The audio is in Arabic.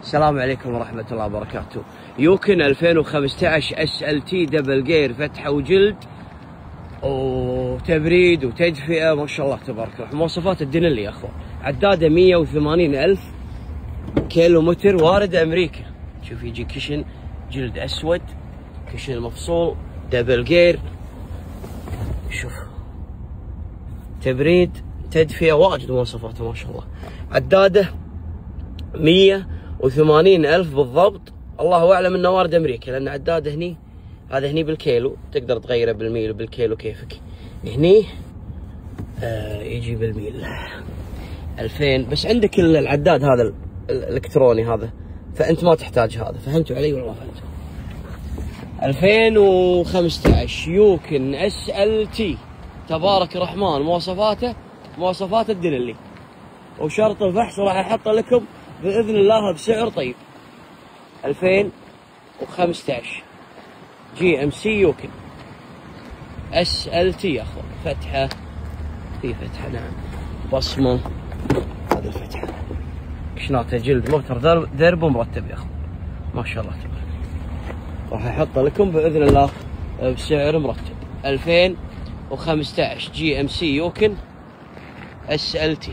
السلام عليكم ورحمة الله وبركاته. يوكن 2015 SLT دبل جير، فتحة وجلد وتبريد وتدفئة، ما شاء الله تبارك الله. مواصفات الدنلي يا اخوان. عدادة 180,000 كيلو متر، وارد امريكا. شوف يجي كشن جلد اسود، كشن مفصول، دبل جير، شوف تبريد، تدفئة، واجد مواصفاته ما شاء الله. عدادة 180,000 بالضبط. الله اعلم انه وارد امريكا، لان عداده هني، هذا هني بالكيلو، تقدر تغيره بالميل وبالكيلو كيفك. هني يجي بالميل 2000 بس. عندك العداد هذا الالكتروني هذا، فانت ما تحتاج هذا. فهمتوا علي ولا ما فهمتوا؟ 2015 يوكن SLT تبارك الرحمن. مواصفات الدنلي، وشرط الفحص راح احط لكم باذن الله بسعر طيب. 2015 GMC يوكن SLT يا اخوان. فتحه، في فتحه نعم، بصمه، هذه الفتحه، كشناته جلد، موتر درب مرتب يا اخوان ما شاء الله تبارك. راح احط لكم باذن الله بسعر مرتب. 2015 GMC يوكن SLT.